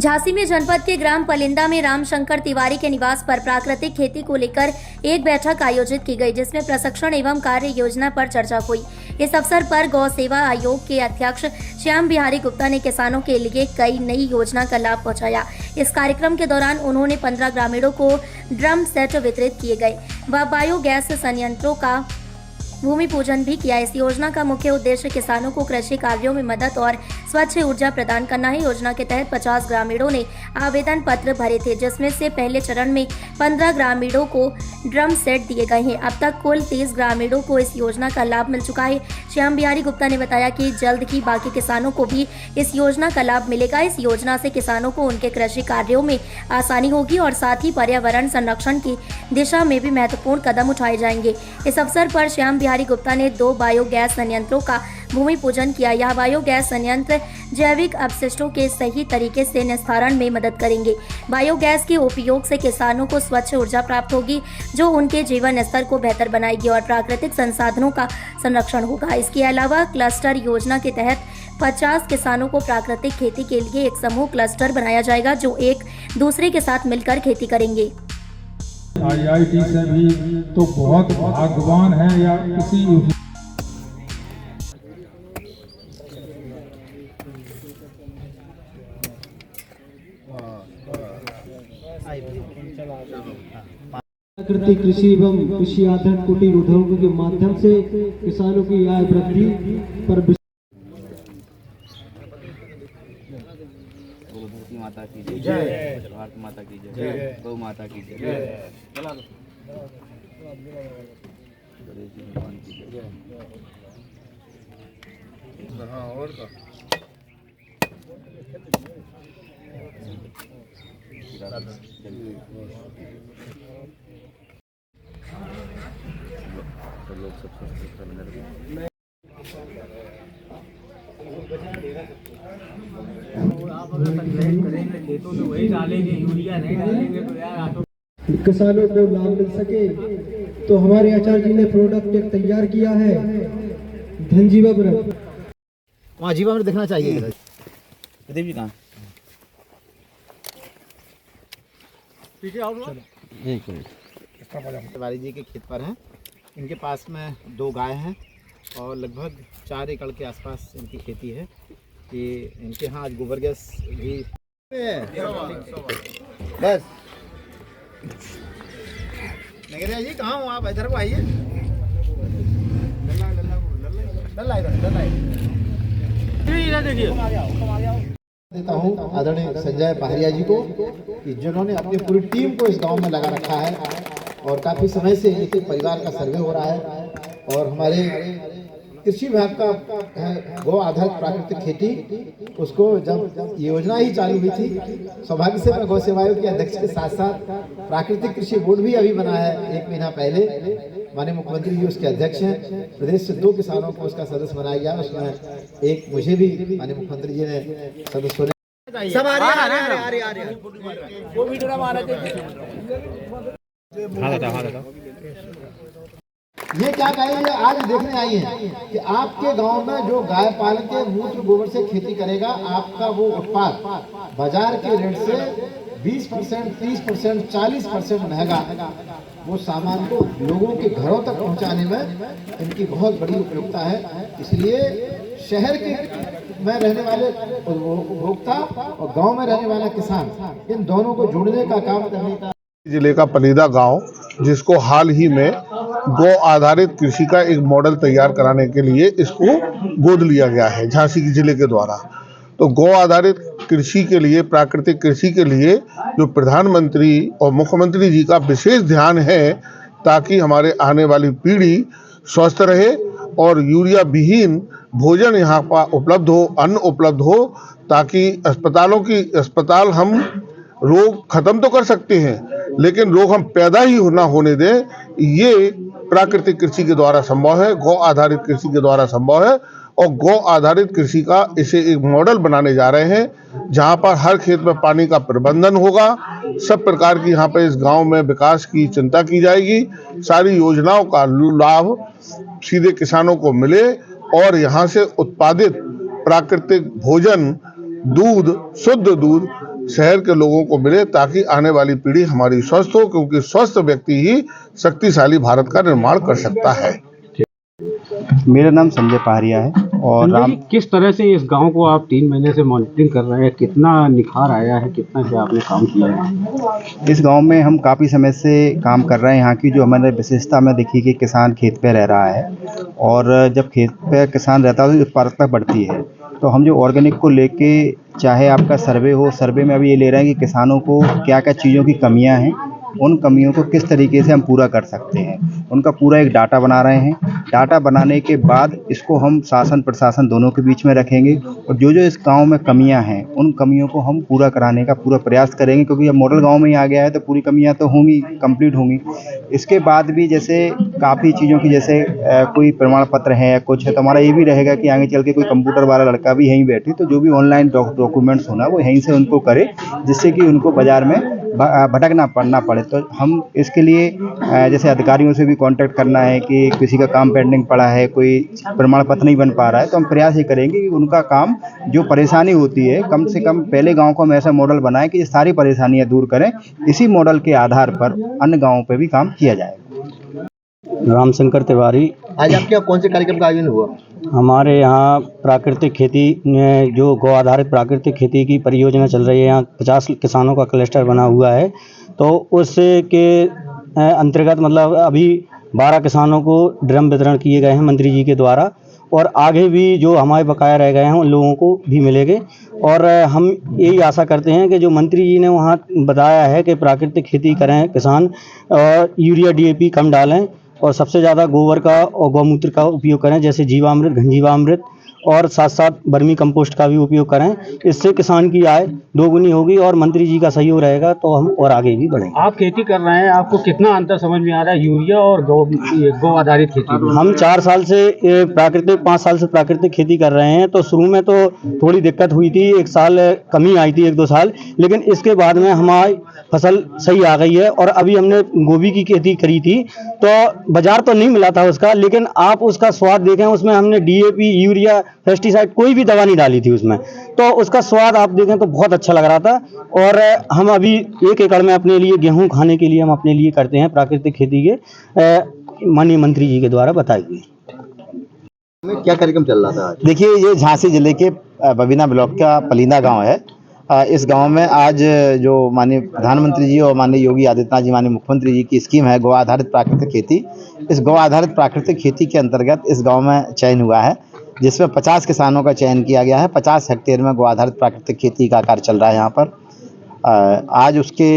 झांसी में जनपद के ग्राम पलिंदा में रामशंकर तिवारी के निवास पर प्राकृतिक खेती को लेकर एक बैठक आयोजित की गई, जिसमें प्रशिक्षण एवं कार्य योजना पर चर्चा हुई। इस अवसर पर गौ सेवा आयोग के अध्यक्ष श्याम बिहारी गुप्ता ने किसानों के लिए कई नई योजना का लाभ पहुंचाया। इस कार्यक्रम के दौरान उन्होंने 15 ग्रामीणों को ड्रम सेट वितरित किए गए व बायोगैस संयंत्रों का भूमि पूजन भी किया। इस योजना का मुख्य उद्देश्य किसानों को कृषि कार्यों में मदद और स्वच्छ ऊर्जा प्रदान करना है। योजना के तहत 50 ग्रामीणों ने आवेदन पत्र भरे थे, जिसमें से पहले चरण में 15 ग्रामीणों को ड्रम सेट दिए गए हैं। अब तक कुल 30 ग्रामीणों को इस योजना का लाभ मिल चुका है। श्याम बिहारी गुप्ता ने बताया कि जल्द ही बाकी किसानों को भी इस योजना का लाभ मिलेगा। इस योजना से किसानों को उनके कृषि कार्यों में आसानी होगी और साथ ही पर्यावरण संरक्षण की दिशा में भी महत्वपूर्ण कदम उठाए जाएंगे। इस अवसर पर श्याम बिहारी गुप्ता ने 2 बायोगैस संयंत्रों का भूमि पूजन किया। यह बायोगैस संयंत्र जैविक अपशिष्टों के सही तरीके से निस्तारण में मदद करेंगे। बायोगैस के उपयोग से किसानों को स्वच्छ ऊर्जा प्राप्त होगी, जो उनके जीवन स्तर को बेहतर बनाएगी और प्राकृतिक संसाधनों का संरक्षण होगा। इसके अलावा क्लस्टर योजना के तहत 50 किसानों को प्राकृतिक खेती के लिए एक समूह क्लस्टर बनाया जाएगा, जो एक दूसरे के साथ मिलकर खेती करेंगे। IIT से भी तो बहुत भाग्यवान है या किसी प्राकृतिक कृषि एवं कृषि आधारित कुटीर उद्योगों के माध्यम से किसानों की आय वृद्धि पर माता की जय, भारत माता की जय, गौ माता की जय, गणेश जी भगवान की जय। हाँ और का लोग सब आप अगर पंचायत करेंगे खेतों में वही डालेंगे, यूरिया नहीं डालेंगे तो यार ऑटो किसानों को लाभ मिल सके, तो हमारे आचार्य जी ने प्रोडक्ट एक तैयार किया है, धनजीवामृत। वहाँ जीवामृत दिखना चाहिए। प्रदीप जी कहाँ? पीछे आओ। तिवारी जी के खेत पर हैं। इनके पास में 2 गाय हैं और लगभग 4 एकड़ के आसपास इनकी खेती है। कि इनके यहाँ आज गोबर गैस भी बस। नगरिया जी कहाँ हो आप? इधर को आइए। देता हूँ आदरणीय संजय पहाड़िया जी को, कि जिन्होंने अपनी पूरी टीम को इस गांव में लगा रखा है और काफी समय से एक परिवार का सर्वे हो रहा है। और हमारे कृषि विभाग का गौ आधारित प्राकृतिक खेती, उसको जब योजना ही चालू हुई थी, सौभाग्य से मैं गौ सेवा आयोग के अध्यक्ष के साथ साथ प्राकृतिक कृषि बोर्ड भी अभी बना है 1 महीना पहले। माननीय मुख्यमंत्री जी उसके अध्यक्ष हैं। प्रदेश से 2 किसानों को उसका सदस्य बनाया गया, उसमें एक मुझे भी माननीय मुख्यमंत्री जी ने सदस्य ये क्या कहेंगे? आज देखने आई हैं कि आपके गांव में जो गाय पाल के मूत्र गोबर से खेती करेगा, आपका वो उत्पाद बाजार के रेट से 20%, 30%, 40% महंगा वो सामान को लोगों के घरों तक पहुंचाने में इनकी बहुत बड़ी उपयोगिता है। इसलिए शहर के में रहने वाले उपभोक्ता और गांव में रहने वाला किसान, इन दोनों को जोड़ने का काम करने का जिले का पलिंदा गांव, जिसको हाल ही में गौ आधारित कृषि का एक मॉडल तैयार कराने के लिए इसको गोद लिया गया है झांसी जिले के द्वारा। तो गौ आधारित कृषि के लिए, प्राकृतिक कृषि के लिए जो प्रधानमंत्री और मुख्यमंत्री जी का विशेष ध्यान है, ताकि हमारे आने वाली पीढ़ी स्वस्थ रहे और यूरिया विहीन भोजन यहाँ पर उपलब्ध हो, अन्न उपलब्ध हो, ताकि अस्पताल हम रोग खत्म तो कर सकते हैं, लेकिन रोग हम पैदा ही ना होने दें। ये प्राकृतिक कृषि के द्वारा संभव है, गौ आधारित कृषि के द्वारा संभव है। और गौ आधारित कृषि का इसे एक मॉडल बनाने जा रहे हैं, जहां पर हर खेत में पानी का प्रबंधन होगा। सब प्रकार की यहाँ पर इस गांव में विकास की चिंता की जाएगी। सारी योजनाओं का लाभ सीधे किसानों को मिले और यहाँ से उत्पादित प्राकृतिक भोजन, दूध, शुद्ध दूध शहर के लोगों को मिले, ताकि आने वाली पीढ़ी हमारी स्वस्थ हो, क्योंकि स्वस्थ व्यक्ति ही शक्तिशाली भारत का निर्माण कर सकता है। मेरा नाम संजय पहाड़िया है और संजय जी, किस तरह से इस गांव को आप 3 महीने से मॉनिटरिंग कर रहे हैं, कितना निखार आया है, कितना क्या आपने काम किया है? इस गांव में हम काफ़ी समय से काम कर रहे हैं। यहाँ की जो हमारे विशेषता में देखी कि किसान खेत पे रह रहा है, और जब खेत पे किसान रहता है तो उत्पादकता बढ़ती है। तो हम जो ऑर्गेनिक को लेके, चाहे आपका सर्वे हो, सर्वे में अभी ये ले रहे हैं कि किसानों को क्या क्या चीज़ों की कमियाँ हैं, उन कमियों को किस तरीके से हम पूरा कर सकते हैं, उनका पूरा एक डाटा बना रहे हैं। डाटा बनाने के बाद इसको हम शासन प्रशासन दोनों के बीच में रखेंगे, और जो जो इस गांव में कमियां हैं उन कमियों को हम पूरा कराने का पूरा प्रयास करेंगे, क्योंकि अब मॉडल गांव में ही आ गया है तो पूरी कमियां तो होंगी, कंप्लीट होंगी। इसके बाद भी जैसे काफ़ी चीज़ों की, जैसे कोई प्रमाण पत्र है या कुछ है, तो हमारा ये भी रहेगा कि आगे चल के कोई कंप्यूटर वाला लड़का भी यहीं बैठे, तो जो भी ऑनलाइन डॉक्यूमेंट्स होना वो यहीं से उनको करे, जिससे कि उनको बाज़ार में भटकना पड़ना पड़े। तो हम इसके लिए जैसे अधिकारियों से भी कांटेक्ट करना है कि किसी का काम पेंडिंग पड़ा है, कोई प्रमाण पत्र नहीं बन पा रहा है, तो हम प्रयास ये करेंगे कि उनका काम, जो परेशानी होती है, कम से कम पहले गांव को हम ऐसा मॉडल बनाएं कि ये सारी परेशानियां दूर करें। इसी मॉडल के आधार पर अन्य गाँवों पर भी काम किया जाएगा। रामशंकर तिवारी। आज आपके यहाँ कौन से कार्यक्रम का आयोजन हुआ? हमारे यहाँ प्राकृतिक खेती में, जो गौ आधारित प्राकृतिक खेती की परियोजना चल रही है, यहाँ 50 किसानों का क्लस्टर बना हुआ है। तो उसके अंतर्गत मतलब अभी 12 किसानों को ड्रम वितरण किए गए हैं मंत्री जी के द्वारा, और आगे भी जो हमारे बकाया रह गए हैं उन लोगों को भी मिलेंगे। और हम यही आशा करते हैं कि जो मंत्री जी ने वहाँ बताया है कि प्राकृतिक खेती करें किसान, और यूरिया DAP कम डालें, और सबसे ज़्यादा गोबर का और गौमूत्र का उपयोग करें, जैसे जीवामृत, घनजीवामृत, और साथ साथ वर्मी कंपोस्ट का भी उपयोग करें। इससे किसान की आय दोगुनी होगी, और मंत्री जी का सहयोग रहेगा तो हम और आगे भी बढ़ेंगे। आप खेती कर रहे हैं, आपको कितना अंतर समझ में आ रहा है यूरिया और गौ आधारित खेती में? हम 4 साल से प्राकृतिक, 5 साल से प्राकृतिक खेती कर रहे हैं। तो शुरू में तो थोड़ी दिक्कत हुई थी, 1 साल कमी आई थी, 1-2 साल, लेकिन इसके बाद में हमारी फसल सही आ गई है। और अभी हमने गोभी की खेती करी थी, तो बाजार तो नहीं मिला था उसका, लेकिन आप उसका स्वाद देखें, उसमें हमने DAP, यूरिया, पेस्टिसाइड कोई भी दवा नहीं डाली थी उसमें, तो उसका स्वाद आप देखें तो बहुत अच्छा लग रहा था। और हम अभी 1 एकड़ में अपने लिए गेहूं खाने के लिए हम अपने लिए करते हैं प्राकृतिक खेती के, माननीय मंत्री जी के द्वारा बताई गई। क्या कार्यक्रम चल रहा था? देखिए, ये झांसी जिले के बबीना ब्लॉक का पलिंदा गांव है। इस गांव में आज जो माननीय प्रधानमंत्री जी और माननीय योगी आदित्यनाथ जी, माननीय मुख्यमंत्री जी की स्कीम है गौ आधारित प्राकृतिक खेती, इस गौ आधारित प्राकृतिक खेती के अंतर्गत इस गांव में चयन हुआ है, जिसमें 50 किसानों का चयन किया गया है। 50 हेक्टेयर में गौ आधारित प्राकृतिक खेती का कार्य चल रहा है यहाँ पर। आज उसके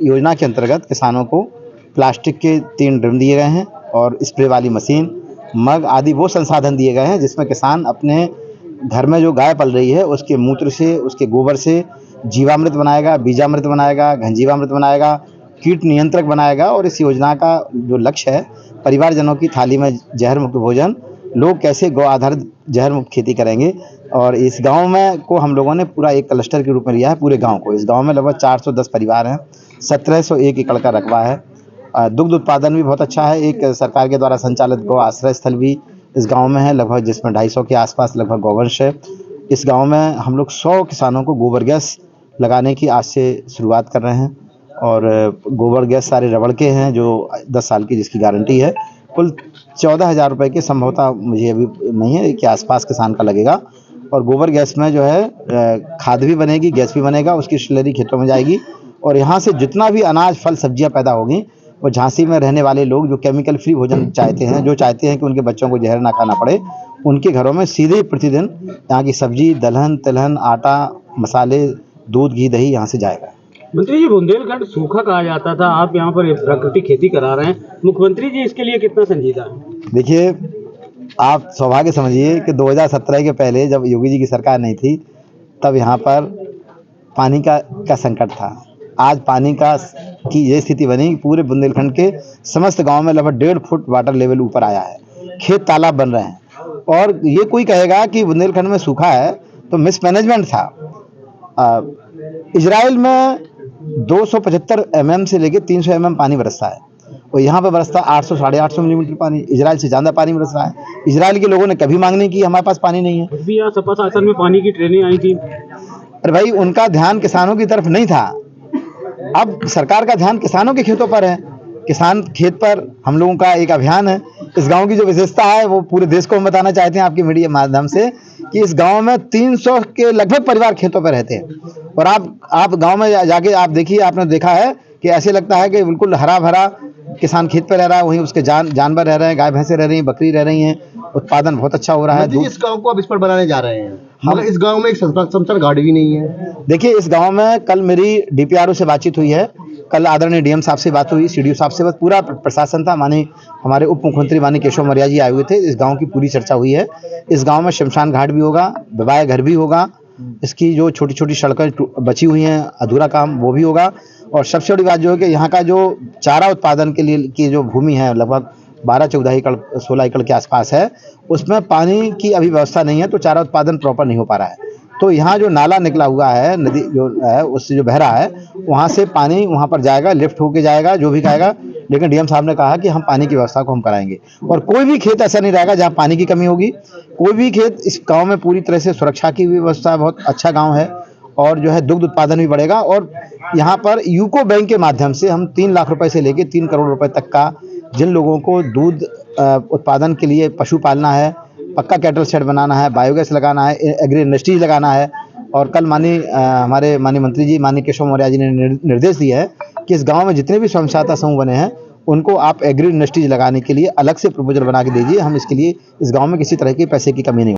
योजना के अंतर्गत किसानों को प्लास्टिक के 3 ड्रम दिए गए हैं, और स्प्रे वाली मशीन, मग आदि वो संसाधन दिए गए हैं, जिसमें किसान अपने घर में जो गाय पल रही है उसके मूत्र से, उसके गोबर से जीवामृत बनाएगा, बीजामृत बनाएगा, घनजीवामृत बनाएगा, कीट नियंत्रक बनाएगा। और इस योजना का जो लक्ष्य है, परिवारजनों की थाली में जहर मुक्त भोजन, लोग कैसे गौ आधारित जहर मुक्त खेती करेंगे। और इस गांव में को हम लोगों ने पूरा एक क्लस्टर के रूप में लिया है, पूरे गांव को। इस गांव में लगभग 410 परिवार हैं, 1701 एकड़ का रकबा है। दुग्ध उत्पादन भी बहुत अच्छा है। एक सरकार के द्वारा संचालित गौ आश्रय स्थल भी इस गांव में है, लगभग, जिसमें 250 के आसपास लगभग गौवंश है। इस गांव में हम लोग 100 किसानों को गोबर गैस लगाने की आज से शुरुआत कर रहे हैं। और गोबर गैस सारे रबड़ के हैं, जो 10 साल की जिसकी गारंटी है। कुल 14,000 रुपये की संभवतः, मुझे अभी नहीं है, के आसपास किसान का लगेगा। और गोबर गैस में जो है खाद भी बनेगी, गैस भी बनेगा, उसकी स्लरी खेतों में जाएगी। और यहाँ से जितना भी अनाज, फल, सब्जियाँ पैदा होगी, वो झांसी में रहने वाले लोग जो केमिकल फ्री भोजन चाहते हैं, जो चाहते हैं कि उनके बच्चों को जहर ना खाना पड़े, उनके घरों में सीधे प्रतिदिन यहाँ की सब्जी, दलहन, तिलहन, आटा, मसाले, दूध, घी, दही यहाँ से जाएगा। मंत्री जी, बुंदेलखंड सूखा कहा जाता था, आप यहाँ पर प्राकृतिक खेती करा रहे हैं, मुख्यमंत्री जी इसके लिए कितना संजीदा है? देखिए, आप सौभाग्य समझिए कि 2017 के पहले जब योगी जी की सरकार नहीं थी, तब यहाँ पर पानी का संकट था। आज पानी की ये स्थिति बनी कि पूरे बुंदेलखंड के समस्त गांव में लगभग 1.5 फुट वाटर लेवल ऊपर आया है, खेत तालाब बन रहे हैं। और ये कोई कहेगा कि बुंदेलखंड में सूखा है तो मिसमैनेजमेंट था। इजराइल में 275 mm से लेकर 300 mm पानी बरसता है, और यहाँ पे बरसता 800 साढ़े 800 मिलीमीटर पानी। इजराइल से ज़्यादा पानी बरस रहा है। इजराइल के लोगों ने कभी मांग नहीं की हमारे पास पानी नहीं है। भी यहाँ सपा शासन में पानी की ट्रेनें आई थी। अरे भाई, उनका ध्यान किसानों की तरफ नहीं था। अब सरकार का ध्यान किसानों के खेतों पर है, किसान खेत पर हम लोगों का एक अभियान है। इस गांव की जो विशेषता है वो पूरे देश को हम बताना चाहते हैं आपके मीडिया माध्यम से, कि इस गांव में 300 के लगभग परिवार खेतों पर रहते हैं। और आप गांव में जाके आप देखिए, आपने देखा है कि ऐसे लगता है कि बिल्कुल हरा भरा किसान खेत पर रह रहा है, वहीं उसके जानवर रह रहे हैं, गाय भैंसे रह रही हैं, बकरी रह रही हैं, उत्पादन बहुत अच्छा हो रहा है। इस गांव को आप इस पर बनाने जा रहे हैं, मगर इस गांव में एक शमशान घाट भी नहीं है। देखिए, इस गांव में कल मेरी डीपीआरओ से बातचीत हुई है, कल आदरणीय डीएम साहब से बात हुई, सीडीओ साहब से बात, पूरा प्रशासन था, माननीय हमारे उप मुख्यमंत्री माननीय केशव मौर्य जी आए हुए थे। इस गांव की पूरी चर्चा हुई है। इस गांव में शमशान घाट भी होगा, विवाह घर भी होगा, इसकी जो छोटी छोटी सड़कें बची हुई हैं, अधूरा काम, वो भी होगा। और सबसे बड़ी बात जो है कि यहाँ का जो चारा उत्पादन के लिए की जो भूमि है, लगभग 12-14 एकड़ 16 एकड़ के आसपास है, उसमें पानी की अभी व्यवस्था नहीं है, तो चारा उत्पादन प्रॉपर नहीं हो पा रहा है। तो यहाँ जो नाला निकला हुआ है, नदी जो है उससे जो बह रहा है, वहाँ से पानी वहाँ पर जाएगा, लिफ्ट होके जाएगा, जो भी जाएगा। लेकिन डीएम साहब ने कहा कि हम पानी की व्यवस्था को हम कराएंगे, और कोई भी खेत ऐसा नहीं रहेगा जहाँ पानी की कमी होगी। कोई भी खेत, इस गाँव में पूरी तरह से सुरक्षा की व्यवस्था, बहुत अच्छा गाँव है, और जो है दुग्ध उत्पादन भी बढ़ेगा। और यहाँ पर यूको बैंक के माध्यम से हम 3 लाख रुपए से लेकर 3 करोड़ रुपए तक का, जिन लोगों को दूध उत्पादन के लिए पशु पालना है, पक्का कैटल शेड बनाना है, बायोगैस लगाना है, एग्री इंडस्ट्रीज लगाना है। और कल हमारे माननीय मंत्री जी माननीय केशव मौर्य जी ने निर्देश दिया है कि इस गांव में जितने भी स्वयं सहायता समूह बने हैं, उनको आप एग्री इंडस्ट्रीज लगाने के लिए अलग से प्रपोजल बना के दीजिए। हम इसके लिए इस गांव में किसी तरह की पैसे की कमी नहीं